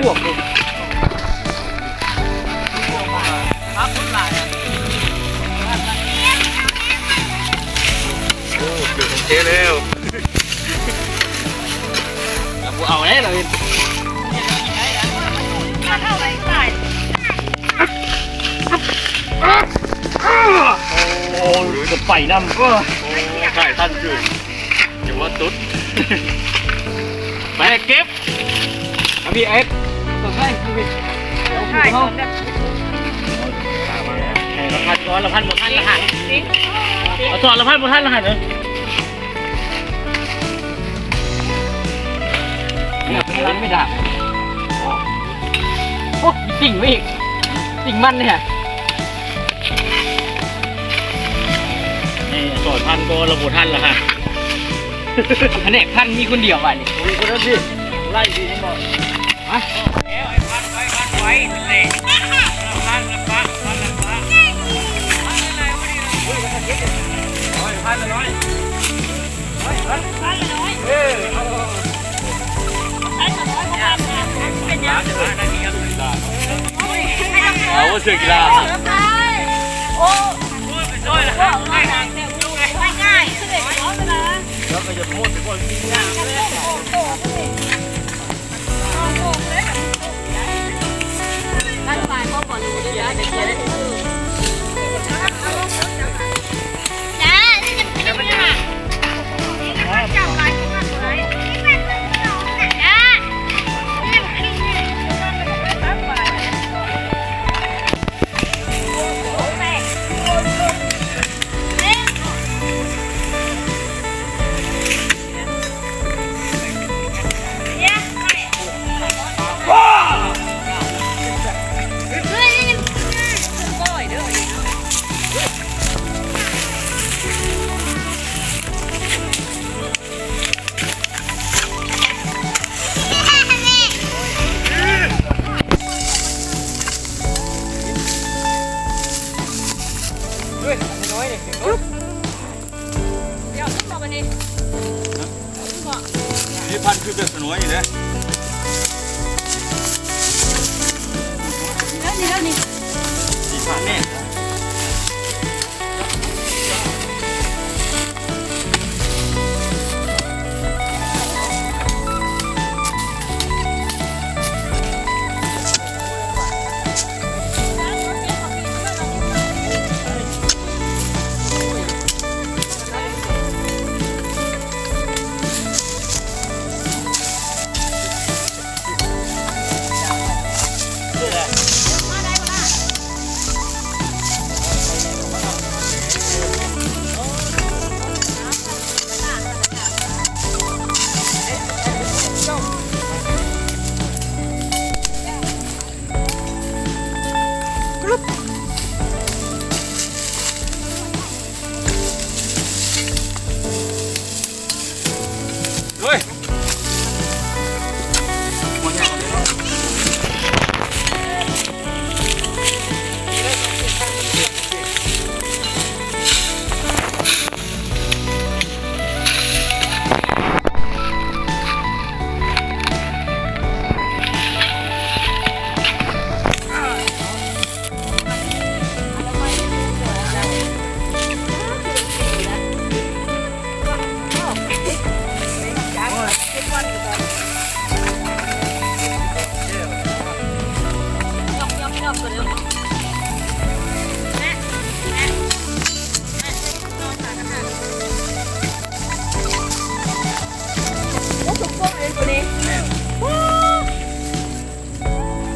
วกเลยครับทุกหลายโอ้เกี่ยวกับเจ๊แล้วเอาได้เลยโอ้หรือจะไปน้ำก็ใช่ท่านคืออย่าว่าตุ๊ดไปเก็บพี่เอ็กซ์ตัวใช่พี่ใช่เราพันก้อนเราพันหมดท่านละหันเอาถอดเราพันหมดท่านละหันเลยเนี่ยเป็นร้านไม่ด่าโอ้สิ่งไม่อีกสิ่งมันเนี่ยนี่ถอดพันก้อนเราหมดท่านละหันแผนกพันมีคนเดียวไปนี่มีคนนั้นพี่ไล่ดีนี่บอกมาแล้วไอ้พันไว้เลยพันละปะพันละปะพันละน้อยพันละน้อยเออเป็นยังเอาเสือกีฬาโอ้เป็นด้วยนะง่ายง่ายคือเด็กน้อยไปนะแล้วก็จะพูดถึงคนกินยากเลยท่านตายเขาก่อนรู้ด้วยนะเด็กเด็กจ้านี่จะเป็นยังไงจ้าอะไรกันอะไรจ้านี่มันขี้เนี่ยตั้งไปโอ้แม่นี่พันคือเป็นสนวยอยู่เลยนี่พันเนี่ย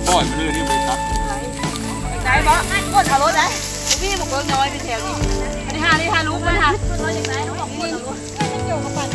ปล่อยมันเลยนี่ไปตัดได้ปะกดเอารถได้พี่บอกว่าน้อยเป็นแถวนี้อันนี้ห้าลูกมันห้าร้อยอย่างไรน้องบอกคนเอาลูกเกี่ยวกับปั่น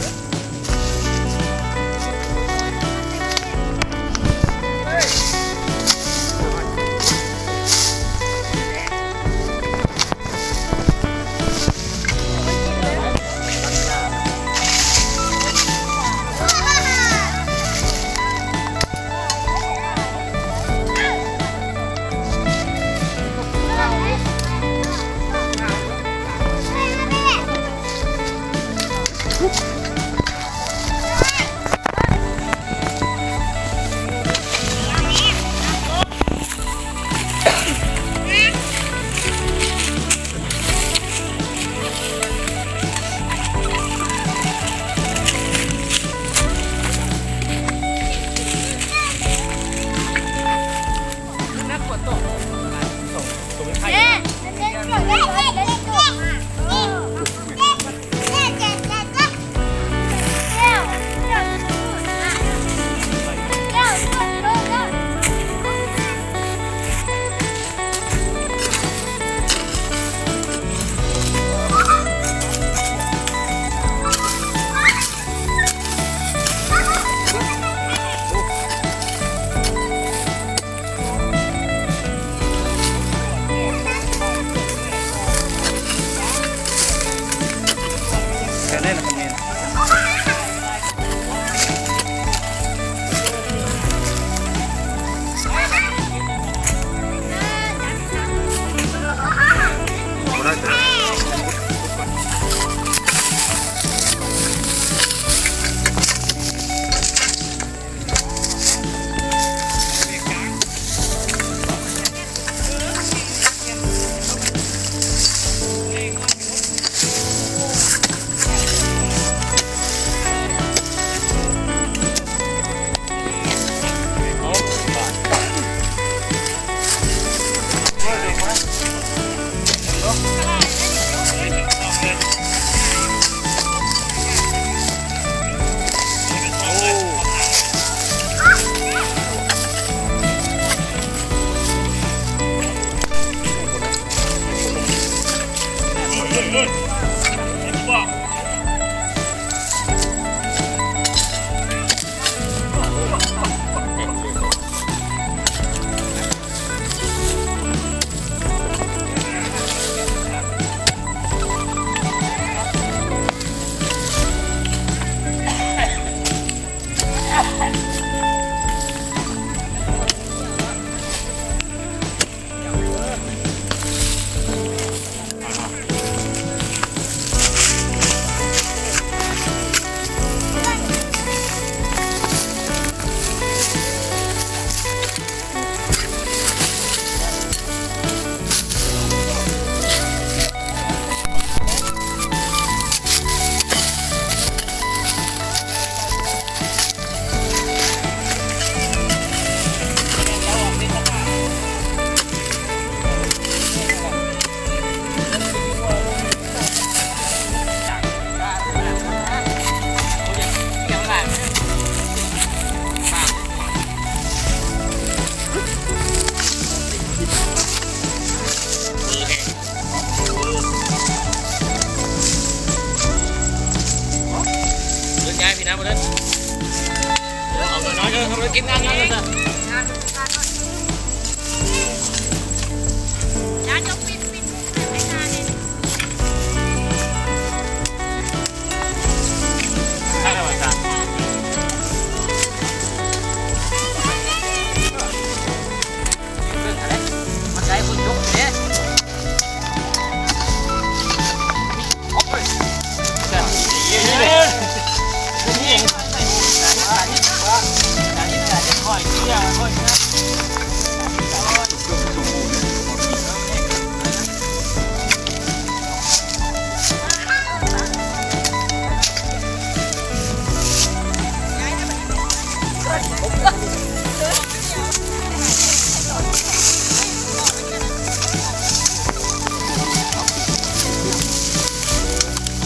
เดินย้ายพี่นะมาเดินเอาน้อยๆเดินทำเลยกินงานเลยสิ ยาจกปิดไม่นานเนี่ย ใช่ไหมอาจารย์มันใช้คนยกเนี่ยโอ้ยนี่เองค่อยเที่ยวค่อยนะ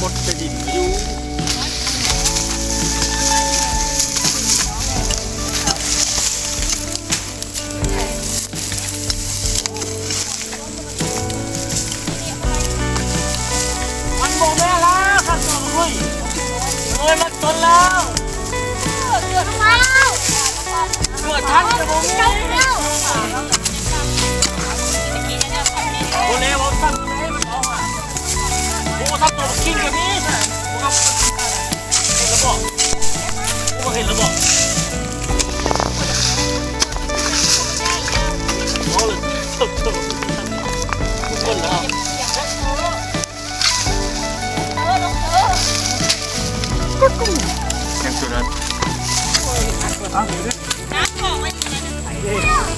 กดจะดินอยู่ มันโมแม่แล้วขันตัวคุยเอ้ยมันจนแล้ว เกิดมา เกิดทันจะโมแม่โอเล่ผมสั่งเลยมันเอาอ่ะโอ้ทำตัวกินกับนี้โอ้ครับเห็นแล้วบอกโอ้เห็นแล้วบอกโอ้เลยทุกคนแล้ว แข่งสุดนั้น น้ำของไว้อยู่ในนั้น